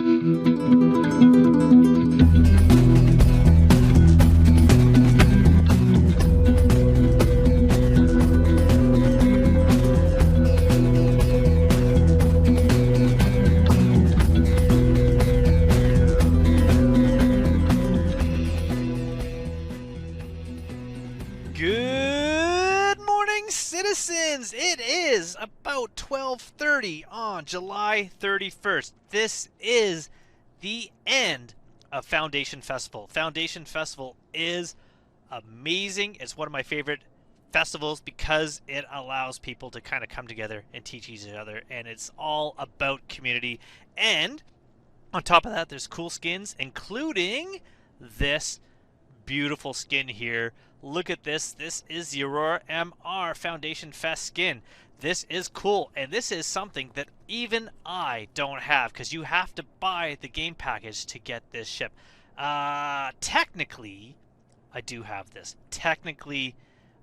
Good morning, citizens! It is about 12:30 on July 31st. This is the end of Foundation Festival. Foundation Festival is amazing. It's one of my favorite festivals because it allows people to kind of come together and teach each other, and it's all about community. And on top of that, there's cool skins, including this beautiful skin here. Look at this. This is the Aurora MR Foundation Fest skin. This is cool, and this is something that even I don't have because you have to buy the game package to get this ship. Technically, I do have this. Technically,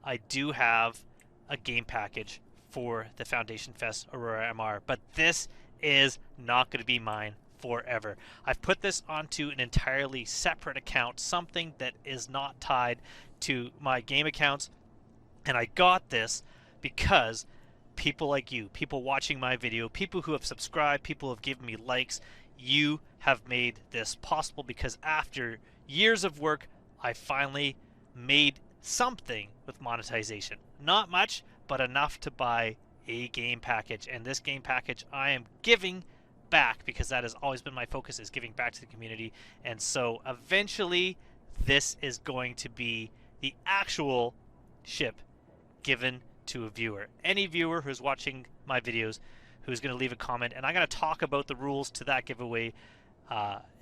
I do have a game package for the Foundation Fest Aurora MR, but this is not going to be mine forever. I've put this onto an entirely separate account, something that is not tied to my game accounts, and I got this because people like you, people watching my video, people who have subscribed, people who have given me likes, you have made this possible because after years of work, I finally made something with monetization. Not much, but enough to buy a game package, and this game package I am giving back because that has always been my focus, is giving back to the community. And so eventually this is going to be the actual ship given to a viewer. Any viewer who's watching my videos who's going to leave a comment, and I'm going to talk about the rules to that giveaway,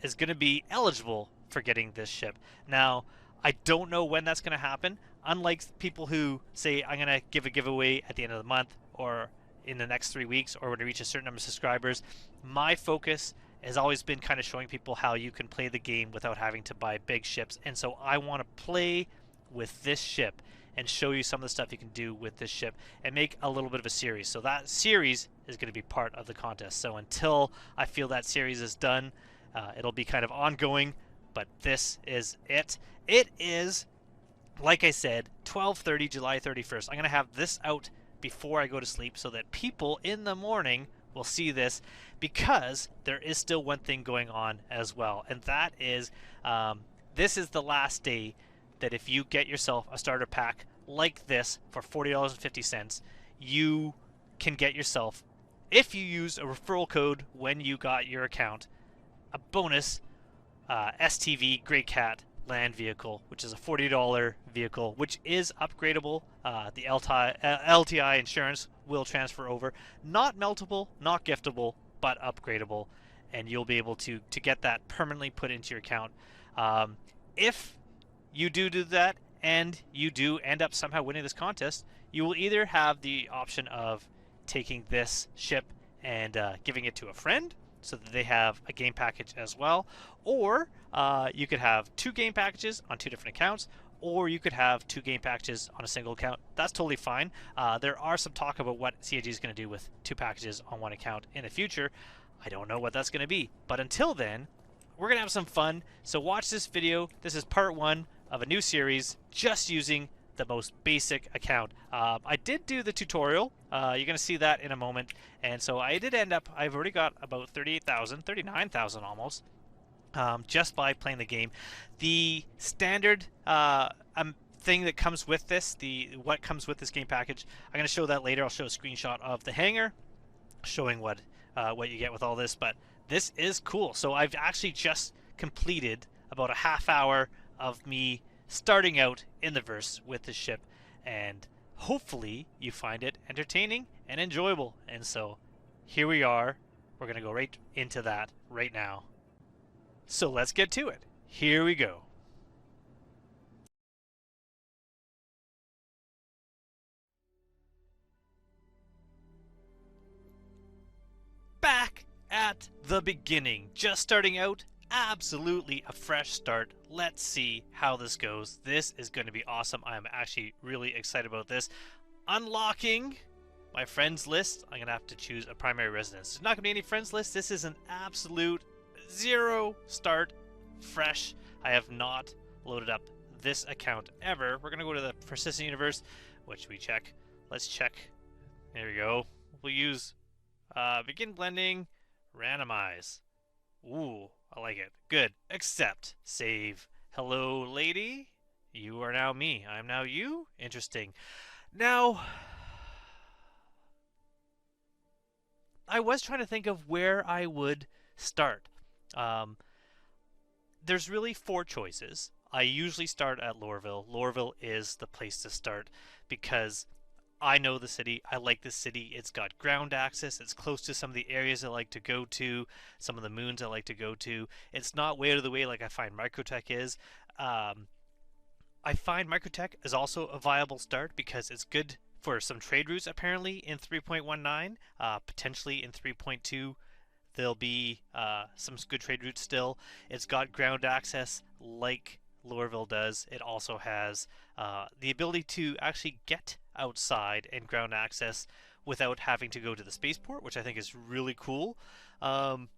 is going to be eligible for getting this ship. Now, I don't know when that's going to happen. Unlike people who say I'm going to give a giveaway at the end of the month or in the next 3 weeks or when I reach a certain number of subscribers, my focus has always been kind of showing people how you can play the game without having to buy big ships. And so I want to play with this ship and show you some of the stuff you can do with this ship and make a little bit of a series. So that series is going to be part of the contest. So until I feel that series is done, it'll be kind of ongoing, but this is it. It is, like I said, 12:30, July 31st. I'm going to have this out before I go to sleep so that people in the morning will see this, because there is still one thing going on as well, and that is this is the last day that if you get yourself a starter pack like this for $40.50, you can get yourself, if you use a referral code when you got your account, a bonus STV Grey Cat land vehicle, which is a $40 vehicle, which is upgradable. The LTI insurance will transfer over. Not meltable, not giftable, but upgradable, and you'll be able to get that permanently put into your account. If you do that and you do end up somehow winning this contest, you will either have the option of taking this ship and giving it to a friend so that they have a game package as well, or you could have 2 game packages on 2 different accounts, or you could have 2 game packages on a single account. That's totally fine. There are some talk about what CIG is going to do with 2 packages on 1 account in the future. I don't know what that's going to be, but until then, we're going to have some fun. So watch this video. This is part 1 of a new series just using the most basic account. I did do the tutorial. You're going to see that in a moment. And so I did end up, I've already got about 38,000, 39,000 almost, just by playing the game. The standard thing that comes with this, what comes with this game package, I'm going to show that later. I'll show a screenshot of the hangar showing what you get with all this, but this is cool. So I've actually just completed about a half hour of me starting out in the verse with the ship, and hopefully you find it entertaining and enjoyable. And so here we are. We're going to go right into that right now. So let's get to it. Here we go. Back at the beginning, just starting out, absolutely a fresh start. Let's see how this goes. This is going to be awesome. I'm actually really excited about this. Unlocking my friends list, I'm going to have to choose a primary residence. There's not going to be any friends list. This is an absolute 0 start, fresh. I have not loaded up this account ever. We're going to go to the persistent universe, which we check. Let's check. There we go. We'll use begin blending, randomize. Ooh, I like it. Good. Accept. Save. Hello, lady. You are now me. I'm now you. Interesting. Now, I was trying to think of where I would start. There's really 4 choices. I usually start at Lorville. Lorville is the place to start because I know the city. I like the city. It's got ground access. It's close to some of the areas I like to go to, some of the moons I like to go to. It's not way out of the way like I find Microtech is. I find Microtech is also a viable start because it's good for some trade routes apparently in 3.19. Potentially in 3.2 there'll be some good trade routes still. It's got ground access like Lorville does. It also has the ability to actually get outside and ground access without having to go to the spaceport, which I think is really cool. I'm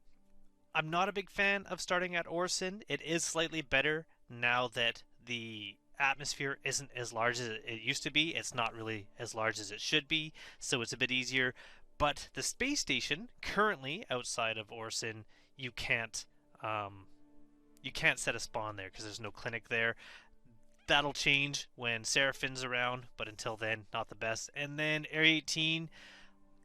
not a big fan of starting at Orson. It is slightly better now that the atmosphere isn't as large as it used to be. It's not really as large as it should be, so it's a bit easier. But the space station currently outside of Orson, you can't set a spawn there because there's no clinic there. That'll change when Seraphin's around, but until then, not the best. And then Area 18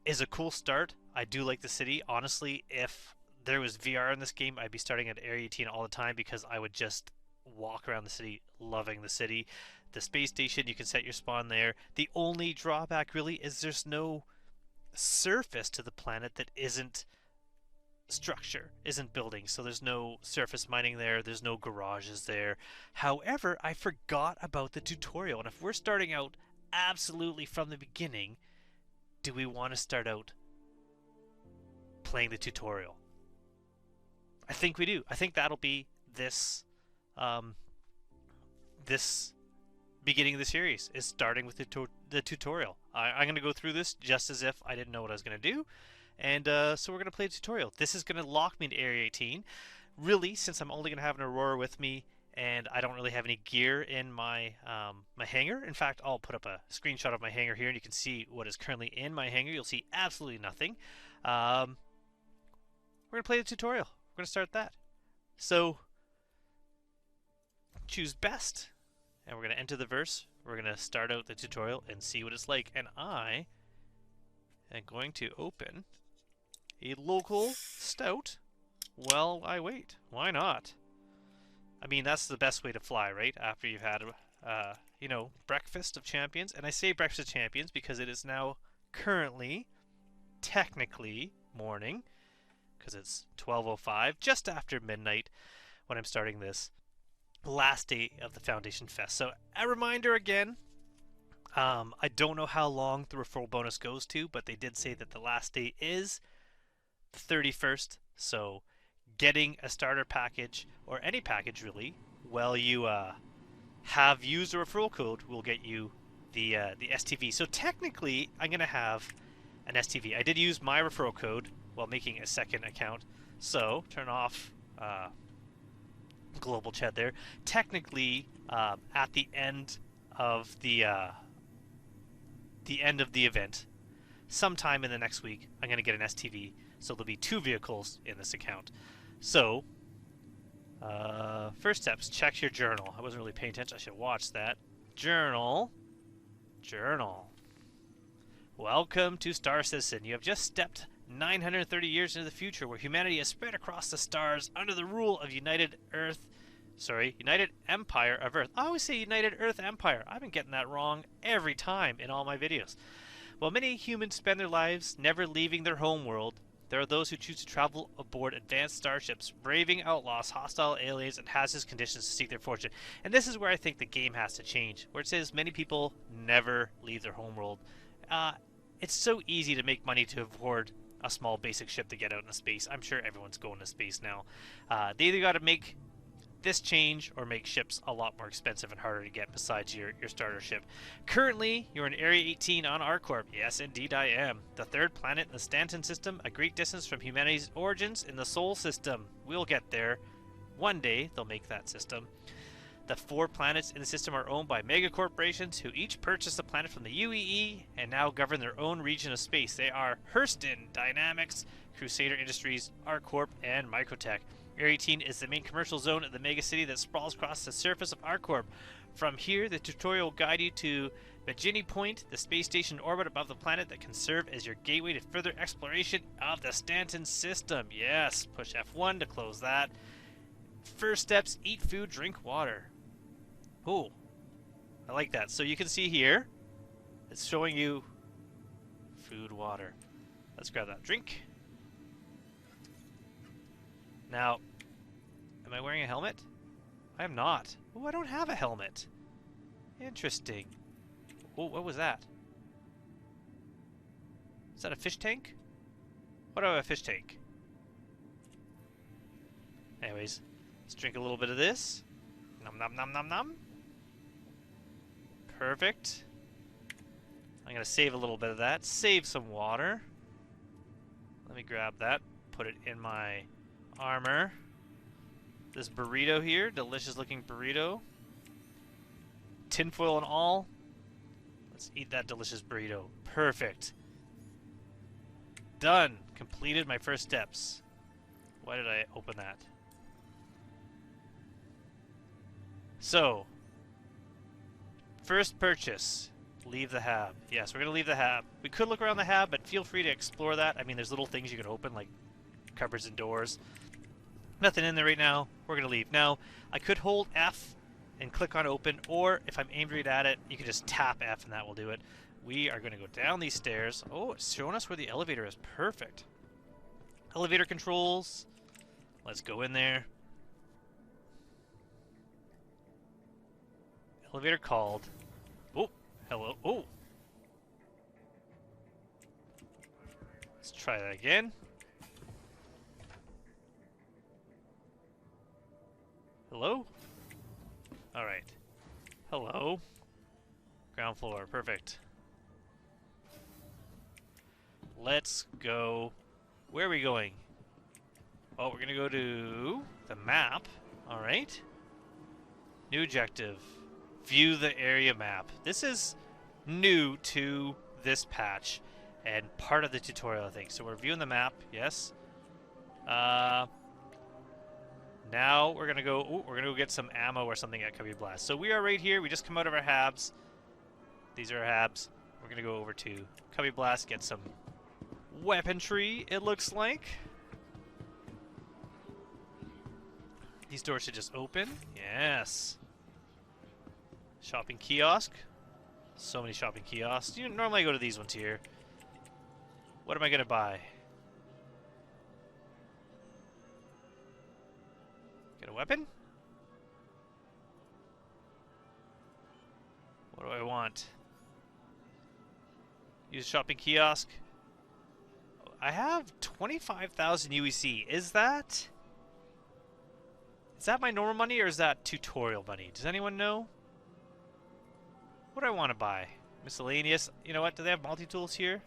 is a cool start. I do like the city. Honestly, if there was VR in this game, I'd be starting at Area 18 all the time because I would just walk around the city loving the city. The space station, you can set your spawn there. The only drawback really is there's no surface to the planet that isn't structure, isn't building, so there's no surface mining there, there's no garages there. However, I forgot about the tutorial, and if we're starting out absolutely from the beginning, do we want to start out playing the tutorial? I think we do. I think that'll be this this beginning of the series is starting with the tutorial. I'm going to go through this just as if I didn't know what I was going to do. And so we're going to play a tutorial. This is going to lock me into Area 18. Really, since I'm only going to have an Aurora with me and I don't really have any gear in my my hangar. In fact, I'll put up a screenshot of my hangar here and you can see what is currently in my hangar. You'll see absolutely nothing. We're going to play the tutorial. We're going to start that. So, choose best. And we're going to enter the verse. We're going to start out the tutorial and see what it's like. And I am going to open a local stout while I wait. Why not? I mean, that's the best way to fly, right? After you've had, you know, breakfast of champions. And I say breakfast of champions because it is now currently, technically, morning. Because it's 12:05, just after midnight when I'm starting this. Last day of the Foundation Fest. So, a reminder again, I don't know how long the referral bonus goes to, but they did say that the last day is the 31st. So, getting a starter package, or any package really, while you have used a referral code will get you the STV. So, technically, I'm going to have an STV. I did use my referral code while making a second account. So, turn off global chat there. Technically, at the end of the event, sometime in the next week, I'm going to get an STV. So there'll be 2 vehicles in this account. So, first steps, check your journal. I wasn't really paying attention. I should watch that. Journal. Welcome to Star Citizen. You have just stepped 930 years into the future, where humanity has spread across the stars under the rule of United Empire of Earth. I always say United Earth Empire. I've been getting that wrong every time in all my videos. While many humans spend their lives never leaving their homeworld, there are those who choose to travel aboard advanced starships, braving outlaws, hostile aliens, and hazardous conditions to seek their fortune. And this is where I think the game has to change, where it says many people never leave their homeworld. It's so easy to make money to afford a small basic ship to get out into space. I'm sure everyone's going to space now. They either got to make this change or make ships a lot more expensive and harder to get besides your starter ship. Currently, you're in Area 18 on ArcCorp. Yes, indeed I am. The third planet in the Stanton system, a great distance from humanity's origins in the Sol system. We'll get there. One day, they'll make that system. The 4 planets in the system are owned by mega corporations who each purchased a planet from the UEE and now govern their own region of space. They are Hurston Dynamics, Crusader Industries, ArcCorp, and Microtech. Area 18 is the main commercial zone of the megacity that sprawls across the surface of ArcCorp. From here, the tutorial will guide you to Bajini Point, the space station in orbit above the planet that can serve as your gateway to further exploration of the Stanton system. Yes, push F1 to close that. First steps, eat food, drink water. Oh, I like that. So you can see here, it's showing you food, water. Let's grab that drink. Now, am I wearing a helmet? I am not. Oh, I don't have a helmet. Interesting. Oh, what was that? Is that a fish tank? What do I have a fish tank? Anyways, let's drink a little bit of this. Nom nom nom nom nom. Perfect. I'm going to save a little bit of that. Save some water. Let me grab that. Put it in my armor. This burrito here. Delicious looking burrito. Tinfoil and all. Let's eat that delicious burrito. Perfect. Done. Completed my first steps. Why did I open that? So, first purchase, leave the hab. Yes, we're going to leave the hab. We could look around the hab, but feel free to explore that. I mean, there's little things you can open, like cupboards and doors. Nothing in there right now. We're going to leave. Now, I could hold F and click on open, or if I'm aimed right at it, you can just tap F and that will do it. We are going to go down these stairs. Oh, it's showing us where the elevator is. Perfect. Elevator controls. Let's go in there. Elevator called. Oh, hello. Oh. Let's try that again. Hello? Alright. Hello. Ground floor. Perfect. Let's go. Where are we going? Oh, we're going to go to the map. Alright. New objective. View the area map. This is new to this patch and part of the tutorial, I think. So we're viewing the map, yes. Now we're gonna go. Ooh, we're gonna go get some ammo or something at Cubby Blast. So we are right here. We just come out of our habs. These are our habs. We're gonna go over to Cubby Blast, get some weaponry. It looks like these doors should just open. Yes. Shopping kiosk. So many shopping kiosks. You normally go to these ones here. What am I gonna buy? Get a weapon? What do I want? Use shopping kiosk. I have 25,000 UEC. Is that my normal money or is that tutorial money? Does anyone know? What do I want to buy? Miscellaneous. You know what? Do they have multi-tools here?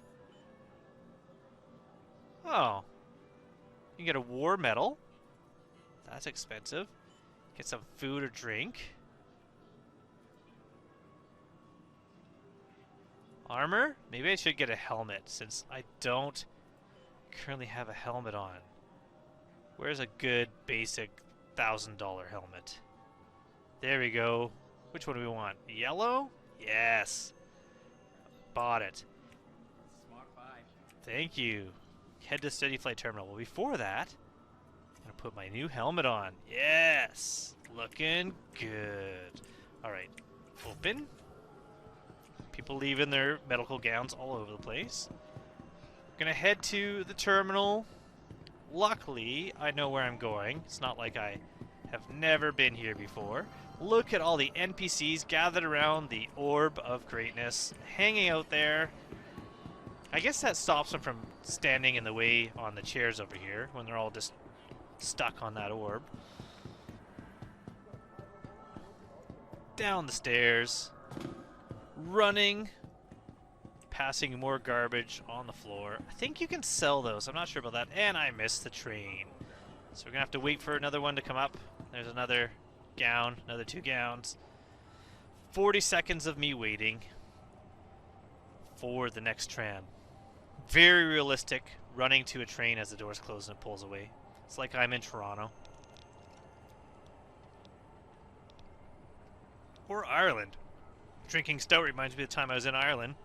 Oh. You can get a war medal. That's expensive. Get some food or drink. Armor? Maybe I should get a helmet since I don't currently have a helmet on. Where's a good basic $1,000 helmet? There we go. Which one do we want? Yellow? Yes. Bought it. Smart 5. Thank you. Head to Steady Flight Terminal. Well, before that, I'm going to put my new helmet on. Yes. Looking good. Alright. Open. People leaving their medical gowns all over the place. We're going to head to the terminal. Luckily, I know where I'm going. It's not like I have never been here before. Look at all the NPCs gathered around the Orb of Greatness, hanging out there. I guess that stops them from standing in the way on the chairs over here when they're all just stuck on that orb. down the stairs, running, passing more garbage on the floor. I think you can sell those. I'm not sure about that. And I missed the train. So we're going to have to wait for another one to come up. There's another gown, another 2 gowns. 40 seconds of me waiting for the next tram. Very realistic, running to a train as the doors close and it pulls away. It's like I'm in Toronto. Or Ireland. Drinking stout reminds me of the time I was in Ireland.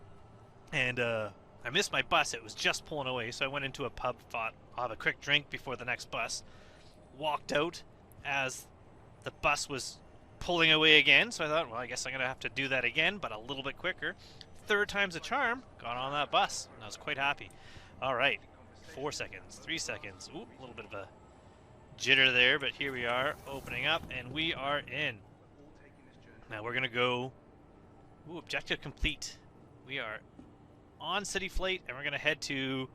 And I missed my bus. It was just pulling away, so I went into a pub, thought I'll have a quick drink before the next bus. Walked out as the bus was pulling away again, so I thought, well, I guess I'm going to have to do that again, but a little bit quicker. 3rd time's a charm. Got on that bus, and I was quite happy. All right, 4 seconds, 3 seconds. Ooh, a little bit of a jitter there, but here we are, opening up, and we are in. Now we're going to go... Ooh, objective complete. We are on City Flight, and we're going to head to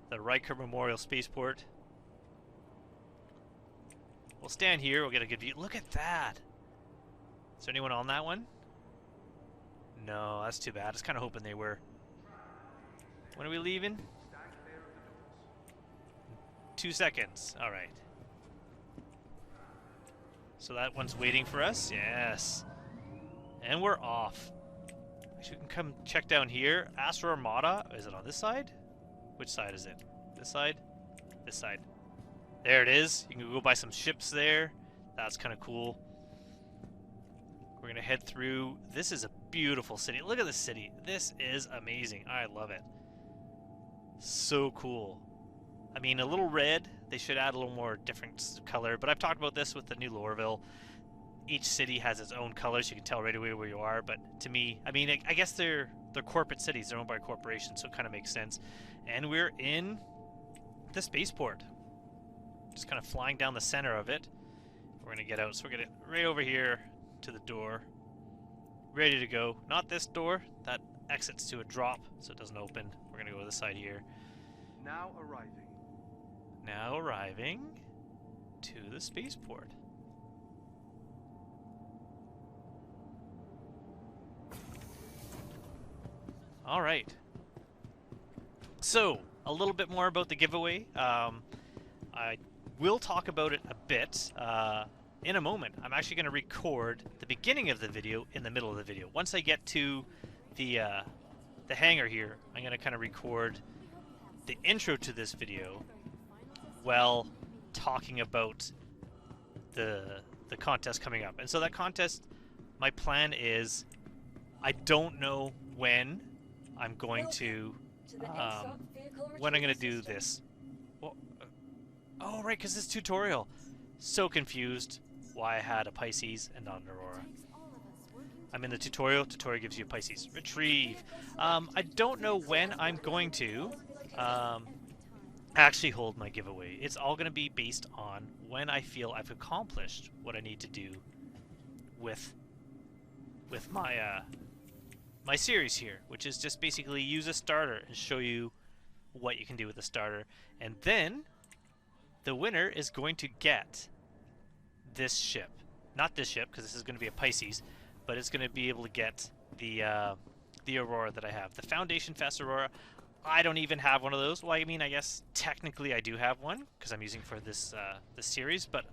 the Riker Memorial Spaceport. We'll stand here. We'll get a good view. Look at that. Is there anyone on that one? No, that's too bad. I was kind of hoping they were. When are we leaving? 2 seconds. All right. So that one's waiting for us. Yes. And we're off. Actually, we can come check down here. Astro Armada. Is it on this side? Which side is it? This side? This side. There it is. You can go buy some ships there. That's kind of cool. We're going to head through. This is a beautiful city. Look at this city. This is amazing. I love it. So cool. I mean, a little red. They should add a little more different color. But I've talked about this with the new Lorville. Each city has its own colors. You can tell right away where you are. But to me, I mean, I guess they're corporate cities. They're owned by corporations, so it kind of makes sense. And we're in the spaceport. Just kind of flying down the center of it. We're going to get out. So we're going to right over here to the door. Ready to go. Not this door. That exits to a drop, so it doesn't open. We're going to go to this side here. Now arriving. Now arriving to the spaceport. All right. So, a little bit more about the giveaway. I will talk about it a bit in a moment. I'm actually going to record the beginning of the video in the middle of the video. Once I get to the hangar here, I'm going to kind of record the intro to this video while talking about the contest coming up. And so that contest, my plan is, I don't know when I'm going to do this. Well, oh, right, because this tutorial. So confused why I had a Pisces and not an Aurora. I'm in the tutorial. Tutorial gives you a Pisces. Retrieve. I don't know when I'm going to actually hold my giveaway. It's all going to be based on when I feel I've accomplished what I need to do with my my series here, which is just basically use a starter and show you what you can do with a starter. And then the winner is going to get this ship. Not this ship, because this is going to be a Pisces, but it's going to be able to get the Aurora that I have. The Foundation Fest Aurora. I don't even have one of those. Well, I mean, I guess technically I do have one, because I'm using for this series, but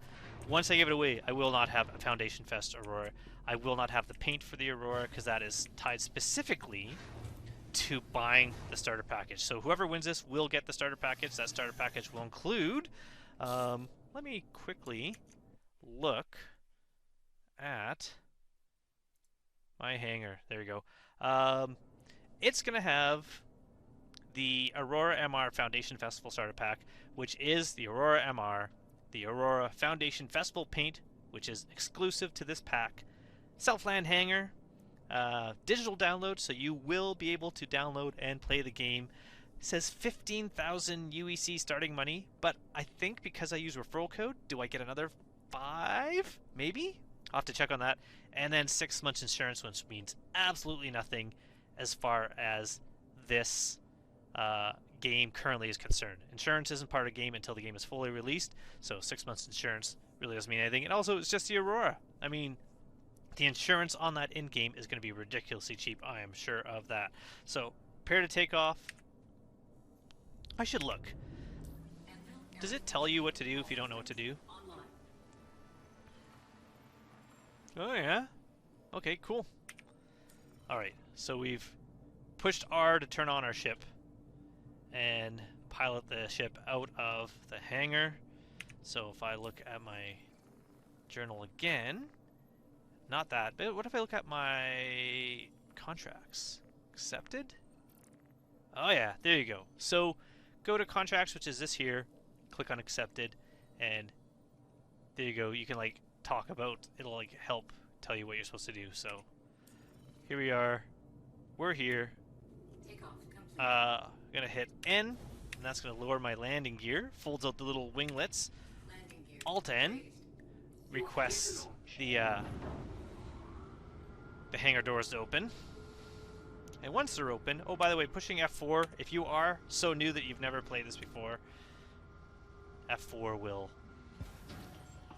once I give it away, I will not have a Foundation Fest Aurora. I will not have the paint for the Aurora, because that is tied specifically to buying the starter package. So whoever wins this will get the starter package. That starter package will include... let me quickly look at my hangar. There we go. It's going to have the Aurora MR Foundation Festival Starter Pack, which is the Aurora MR, the Aurora Foundation Festival Paint, which is exclusive to this pack, Selfland Hangar, digital download, so you will be able to download and play the game. It says 15,000 UEC starting money, but I think because I use referral code, do I get another 5? Maybe? I'll have to check on that. And then 6 months insurance, which means absolutely nothing as far as this game currently is concerned. Insurance isn't part of the game until the game is fully released, so 6 months insurance really doesn't mean anything. And also, it's just the Aurora. I mean, the insurance on that in-game is going to be ridiculously cheap. I am sure of that. So, prepare to take off. I should look. Does it tell you what to do if you don't know what to do? Oh yeah? Okay, cool. Alright, so we've pushed R to turn on our ship and pilot the ship out of the hangar. So if I look at my journal again, not that, but what if I look at my contracts? Accepted? Oh yeah, there you go. So go to contracts, which is this here, click on accepted, and there you go. You can like talk about, it'll like help tell you what you're supposed to do. So here we are, we're here. Gonna hit N, and that's gonna lower my landing gear, folds out the little winglets. Alt N requests the hangar doors to open. And once they're open, oh by the way, pushing F4, if you are so new that you've never played this before, F4 will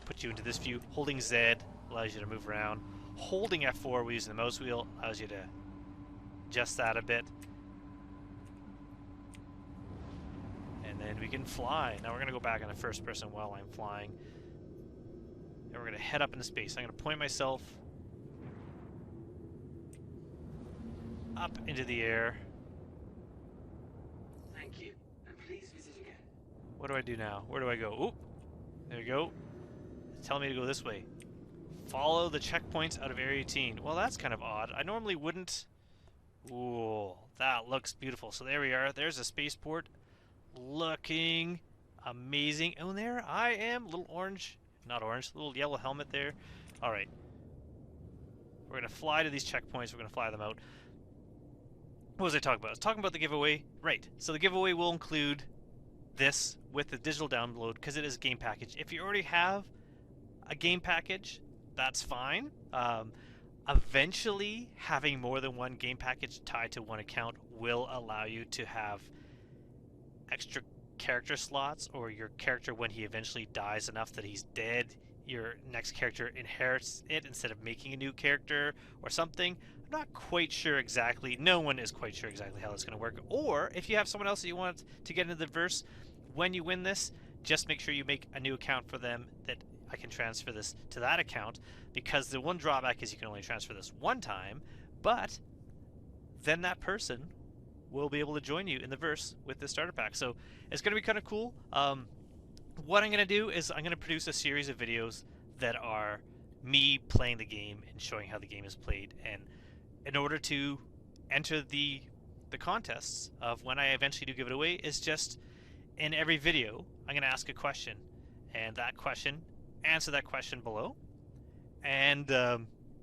put you into this view. Holding Z allows you to move around. Holding F4 while using the mouse wheel allows you to adjust that a bit. And then we can fly. Now we're going to go back in the first person while I'm flying. And we're going to head up into space. I'm going to point myself up into the air. Thank you, and please visit again. What do I do now? Where do I go? Oop! There we go. It's telling me to go this way. Follow the checkpoints out of Area 18. Well, that's kind of odd. I normally wouldn't. Ooh, that looks beautiful. So there we are. There's a spaceport. Looking amazing. Oh, there I am. Little orange. Not orange. Little yellow helmet there. Alright. We're going to fly to these checkpoints. We're going to fly them out. What was I talking about? I was talking about the giveaway. Right. So the giveaway will include this with the digital download because it is a game package. If you already have a game package, that's fine. Eventually, having more than one game package tied to one account will allow you to have extra character slots, or your character, when he eventually dies enough that he's dead, your next character inherits it instead of making a new character or something. I'm not quite sure exactly. No one is quite sure exactly how that's going to work. Or if you have someone else that you want to get into the verse, when you win this, just make sure you make a new account for them that I can transfer this to that account, because the one drawback is you can only transfer this one time, but then that person will be able to join you in the verse with the starter pack. So it's going to be kind of cool. What I'm going to do is I'm going to produce a series of videos that are me playing the game and showing how the game is played. And in order to enter the contests of when I eventually do give it away, is just in every video I'm going to ask a question, and that question, answer that question below, and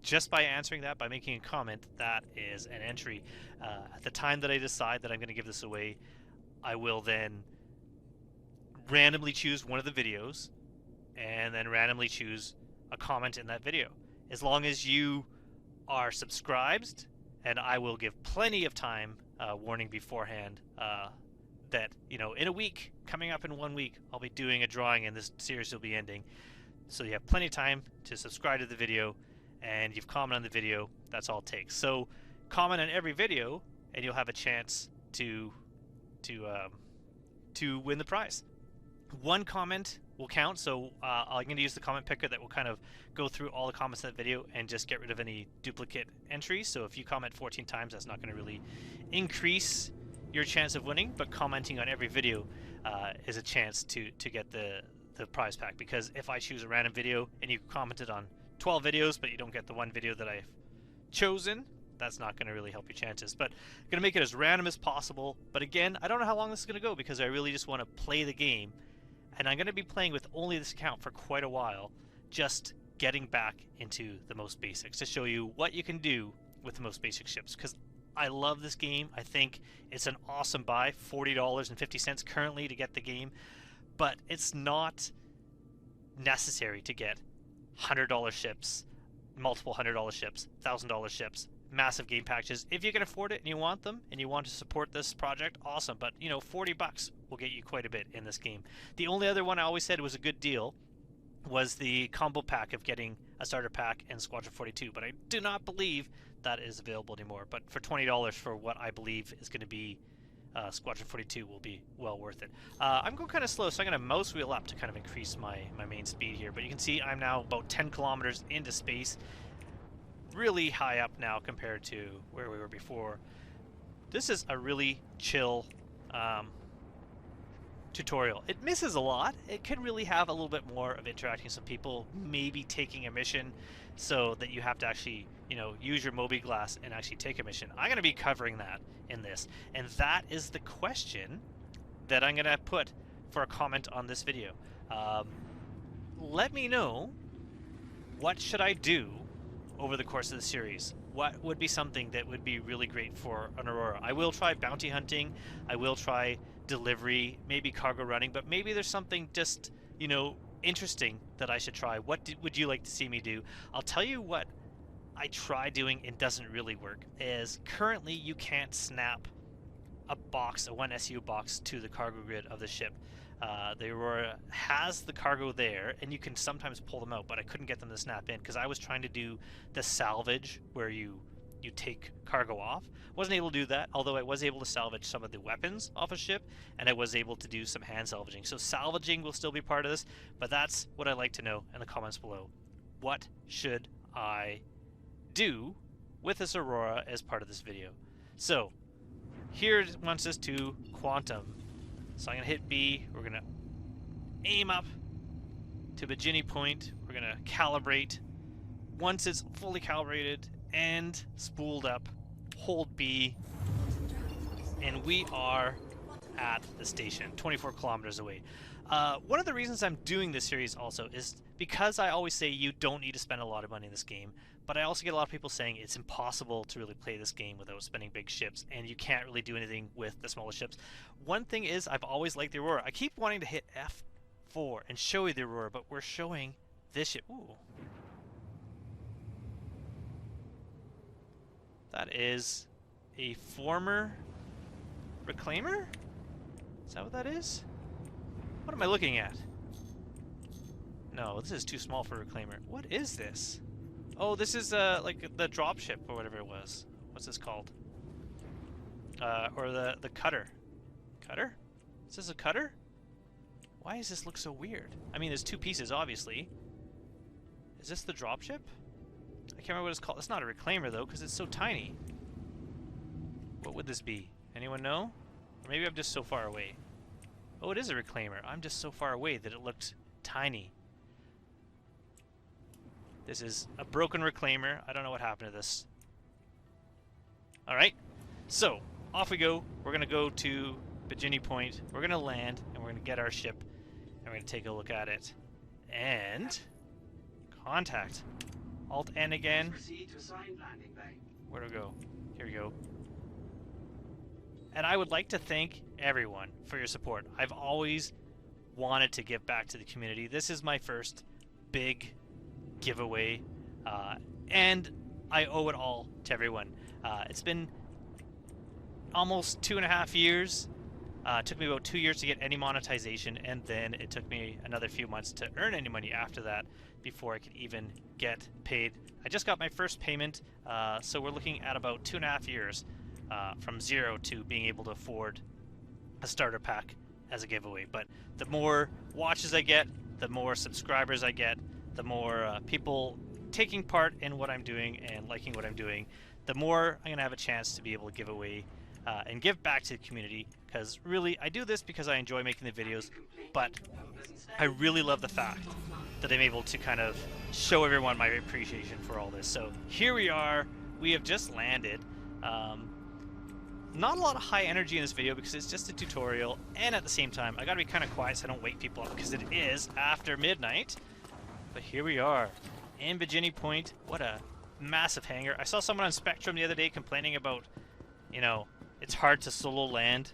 just by answering that, by making a comment, that is an entry. At the time that I decide that I'm going to give this away, I will then randomly choose one of the videos and then randomly choose a comment in that video. As long as you are subscribed, and I will give plenty of time warning beforehand that, you know, in a week, coming up in 1 week, I'll be doing a drawing and this series will be ending. So you have plenty of time to subscribe to the video, and you've commented on the video. That's all it takes. So comment on every video and you'll have a chance to win the prize. One comment will count, so I'm going to use the comment picker that will kind of go through all the comments in that video and just get rid of any duplicate entries. So if you comment 14 times, that's not going to really increase your chance of winning, but commenting on every video is a chance to get the prize pack. Because if I choose a random video and you commented on 12 videos but you don't get the one video that I've chosen, that's not going to really help your chances. But I'm going to make it as random as possible. But again, I don't know how long this is going to go, because I really just want to play the game, and I'm going to be playing with only this account for quite a while, just getting back into the most basics to show you what you can do with the most basic ships, because I love this game. I think it's an awesome buy. $40.50 currently to get the game, but it's not necessary to get $100 ships, multiple $100 ships, $1,000 ships, massive game packages. If you can afford it and you want them and you want to support this project, awesome. But you know, $40 will get you quite a bit in this game. The only other one I always said was a good deal was the combo pack of getting a starter pack in Squadron 42, but I do not believe that is available anymore. But for $20 for what I believe is going to be Squadron 42 will be well worth it. I'm going kind of slow, so I'm going to mouse wheel up to kind of increase my main speed here. But you can see I'm now about 10 kilometers into space, really high up now compared to where we were before. This is a really chill tutorial. It misses a lot. It could really have a little bit more of interacting with some people, maybe taking a mission so that you have to actually, you know, use your Moby Glass and actually take a mission. I'm going to be covering that in this, and that is the question that I'm going to put for a comment on this video. Let me know, what should I do over the course of the series? What would be something that would be really great for an Aurora? I will try bounty hunting. I will try delivery, maybe cargo running, but maybe there's something just, you know, interesting that I should try. What would you like to see me do? I'll tell you what I try doing and doesn't really work is currently you can't snap a box, a 1SU box, to the cargo grid of the ship. The Aurora has the cargo there, and you can sometimes pull them out, but I couldn't get them to snap in because I was trying to do the salvage where you take cargo off. Wasn't able to do that, although I was able to salvage some of the weapons off a ship, and I was able to do some hand salvaging. So salvaging will still be part of this, but that's what I'd like to know in the comments below. What should I do with this Aurora as part of this video? So here it wants us to quantum. So I'm going to hit B, we're going to aim up to Pt1 point, we're going to calibrate. Once it's fully calibrated and spooled up, hold B, and we are at the station, 24 kilometers away. One of the reasons I'm doing this series also is because I always say you don't need to spend a lot of money in this game, but I also get a lot of people saying it's impossible to really play this game without spending big ships, and you can't really do anything with the smaller ships. One thing is, I've always liked the Aurora. I keep wanting to hit F4 and show you the Aurora, but we're showing this ship. Ooh. That is a former reclaimer? Is that what that is? What am I looking at? No, this is too small for a reclaimer. What is this? Oh, this is like the dropship or whatever it was. What's this called? Or the cutter. Cutter? Is this a cutter? Why does this look so weird? I mean, there's two pieces, obviously. Is this the dropship? I can't remember what it's called. It's not a reclaimer, though, because it's so tiny. What would this be? Anyone know? Or maybe I'm just so far away. Oh, it is a reclaimer. I'm just so far away that it looked tiny. This is a broken reclaimer. I don't know what happened to this. Alright, so off we go. We're going to go to Pt1 point. We're going to land, and we're going to get our ship, and we're going to take a look at it. And contact. Alt-N again. Proceed to assigned landing bay. Where do we go? Here we go. And I would like to thank everyone for your support. I've always wanted to give back to the community. This is my first big giveaway, and I owe it all to everyone. It's been almost 2.5 years. It took me about 2 years to get any monetization, and then it took me another few months to earn any money after that before I could even get paid. I just got my first payment, so we're looking at about 2.5 years from zero to being able to afford a starter pack as a giveaway. But the more watches I get, the more subscribers I get, the more people taking part in what I'm doing and liking what I'm doing, the more I'm going to have a chance to be able to give away and give back to the community, because really I do this because I enjoy making the videos, but I really love the fact that I'm able to kind of show everyone my appreciation for all this. So here we are, we have just landed. Not a lot of high energy in this video because it's just a tutorial, and at the same time I gotta be kind of quiet so I don't wake people up because it is after midnight. But here we are in Pt1 point. What a massive hangar. I saw someone on Spectrum the other day complaining about, you know, it's hard to solo land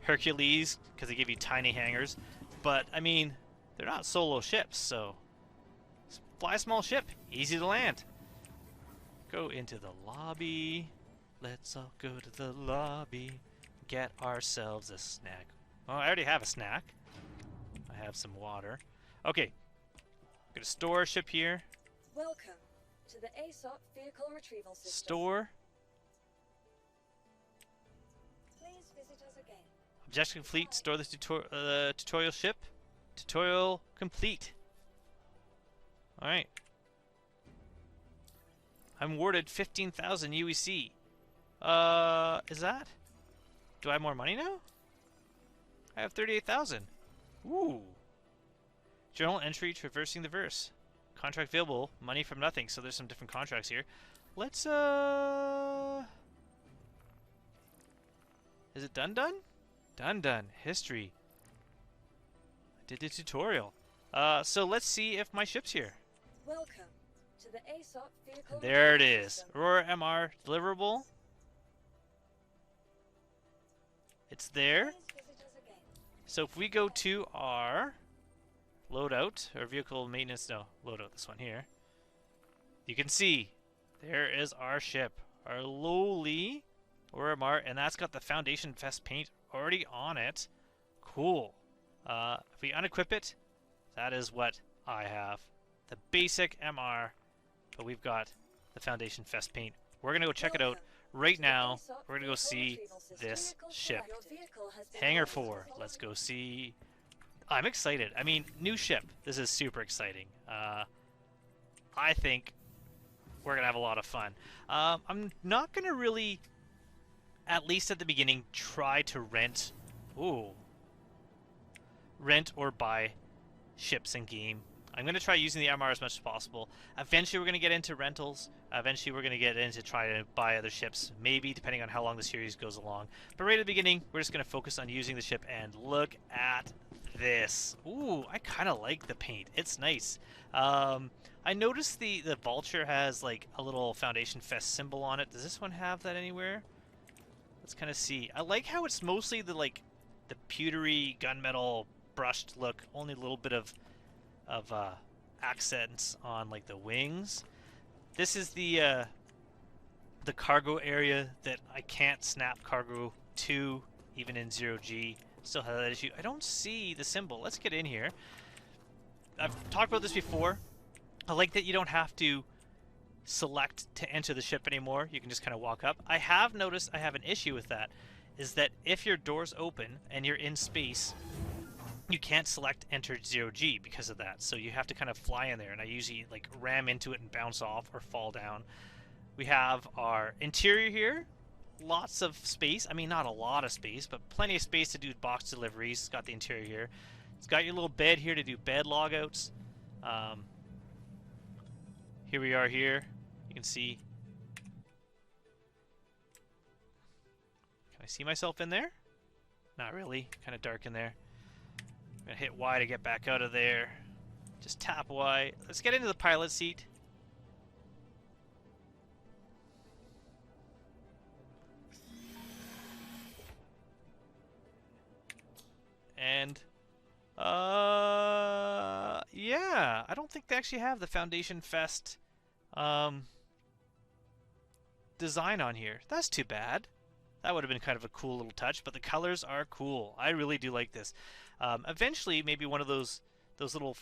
Hercules because they give you tiny hangars, but I mean, they're not solo ships, so fly a small ship, easy to land. Go into the lobby. Let's all go to the lobby, get ourselves a snack. Oh, I already have a snack. I have some water. Okay, Gonna store a ship here. Welcome to the ASOP Vehicle Retrieval System. Store. Please visit us again. Objective complete. Store the tutorial ship. Tutorial complete. Alright. I'm awarded 15,000 UEC. Is that? Do I have more money now? I have 38,000. Ooh. Journal entry traversing the verse. Contract available. Money from nothing. So there's some different contracts here. Let's, Is it done? Done. History. I did the tutorial. So let's see if my ship's here. Welcome to the ASOP Vehicle There it Retrieval is. System. Aurora MR deliverable. It's there. Please visit us again. So if we go to our loadout, or vehicle maintenance, no, loadout, this one here, you can see there is our ship, our lowly Aurora MR, and that's got the Foundation Fest paint already on it. Cool. If we unequip it, that is what I have. The basic MR, but we've got the Foundation Fest paint. We're going to go check it out right now. We're going to go see this ship. Your vehicle has been Hangar ordered 4. to Let's go see. I'm excited. I mean, new ship. This is super exciting. I think we're going to have a lot of fun. I'm not going to really, at least at the beginning, try to rent or buy ships in game. I'm going to try using the MR as much as possible. Eventually we're going to get into rentals. Eventually we're going to get into try to buy other ships, maybe depending on how long the series goes along. But right at the beginning, we're just going to focus on using the ship, and look at this. Ooh, I kind of like the paint. It's nice. I noticed the Vulture has like a little Foundation Fest symbol on it. Does this one have that anywhere? Let's kind of see. I like how it's mostly the pewtery gunmetal brushed look, only a little bit of accents on like the wings. This is the cargo area that I can't snap cargo to, even in 0G. Still have that issue. I don't see the symbol. Let's get in here. I've talked about this before. I like that you don't have to select to enter the ship anymore. You can just kind of walk up. I have noticed I have an issue with that, is that if your door's open and you're in space, you can't select enter 0G because of that. So you have to kind of fly in there, and I usually like ram into it and bounce off or fall down. We have our interior here. Lots of space. I mean, not a lot of space, but plenty of space to do box deliveries. It's got the interior here. It's got your little bed here to do bed logouts. Here we are here. You can see. Can I see myself in there? Not really. Kind of dark in there. I'm going to hit Y to get back out of there. Just tap Y. Let's get into the pilot seat. And, yeah, I don't think they actually have the Foundation Fest design on here. That's too bad. That would have been kind of a cool little touch, but the colors are cool. I really do like this. Eventually, maybe one of those little,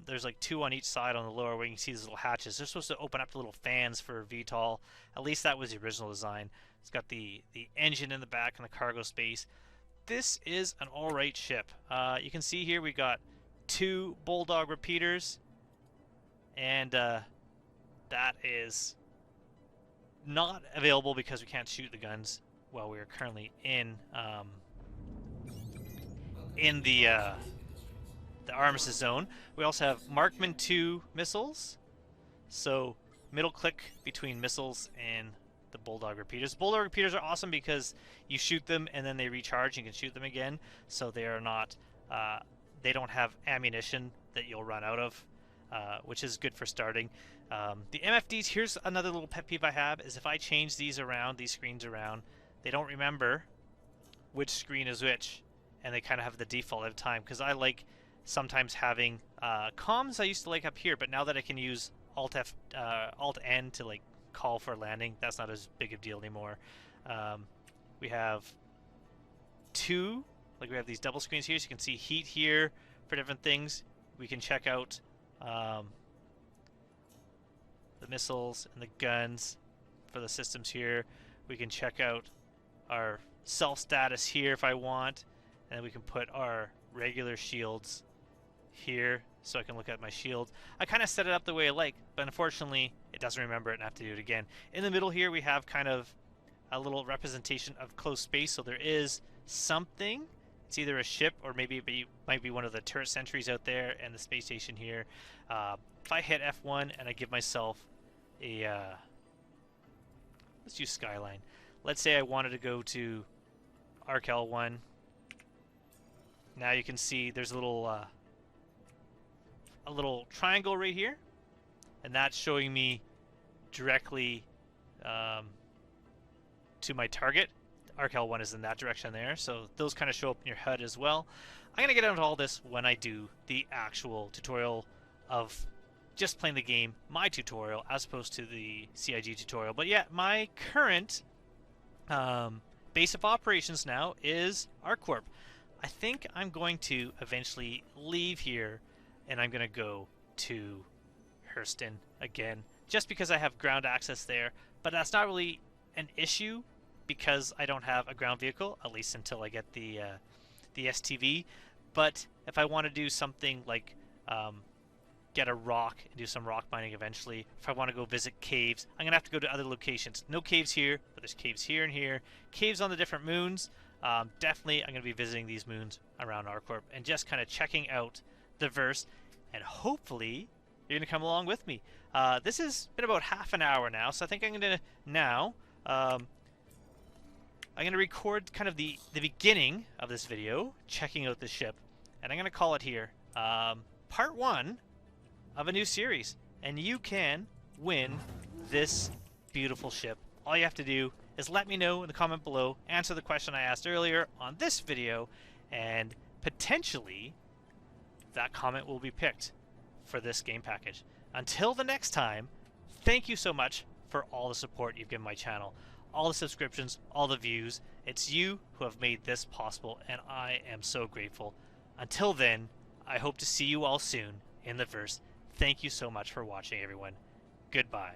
there's like two on each side on the lower where you can see these little hatches. They're supposed to open up to little fans for VTOL. At least that was the original design. It's got the engine in the back and the cargo space. This is an alright ship. You can see here we got 2 Bulldog repeaters, and that is not available because we can't shoot the guns while we are currently in the armistice zone. We also have Markman 2 missiles, so middle click between missiles and the Bulldog repeaters. Bulldog repeaters are awesome because you shoot them and then they recharge. You can shoot them again, so they are not. They don't have ammunition that you'll run out of, which is good for starting. The MFDs. Here's another little pet peeve I have: is if I change these around, these screens around, they don't remember which screen is which, and they kind of have the default every time. Because I like sometimes having comms. I used to like up here, but now that I can use Alt N to like call for landing, that's not as big a deal anymore. We have 2, like we have these double screens here, so you can see heat here for different things. We can check out the missiles and the guns for the systems here. We can check out our self status here if I want, and we can put our regular shields here so I can look at my shield. I kind of set it up the way I like, but unfortunately it doesn't remember it and I have to do it again. In the middle here we have kind of a little representation of closed space, so there is something. It's either a ship or maybe it might be one of the turret sentries out there and the space station here. If I hit F1 and I give myself a let's use Skyline. Let's say I wanted to go to Arcal 1. Now you can see there's a little triangle right here, and that's showing me directly to my target. Arcal 1 is in that direction there, so those kind of show up in your HUD as well. I'm going to get into all this when I do the actual tutorial of just playing the game, my tutorial, as opposed to the CIG tutorial. But yeah, my current base of operations now is ArcCorp. I think I'm going to eventually leave here and I'm going to go to Hurston again, just because I have ground access there. But that's not really an issue because I don't have a ground vehicle, at least until I get the STV. But if I want to do something like get a rock and do some rock mining eventually, if I want to go visit caves, I'm going to have to go to other locations. No caves here, but there's caves here and here. Caves on the different moons. Definitely I'm going to be visiting these moons around ArcCorp and just kind of checking out the verse, and hopefully you're going to come along with me. This has been about half an hour now, so I think I'm going to now I'm going to record kind of the beginning of this video, checking out the ship, and I'm going to call it here part 1 of a new series, and you can win this beautiful ship. All you have to do is let me know in the comment below, answer the question I asked earlier on this video, and potentially that comment will be picked for this game package. Until the next time, thank you so much for all the support you've given my channel, all the subscriptions, all the views. It's you who have made this possible, and I am so grateful. Until then, I hope to see you all soon in the verse. Thank you so much for watching, everyone. Goodbye.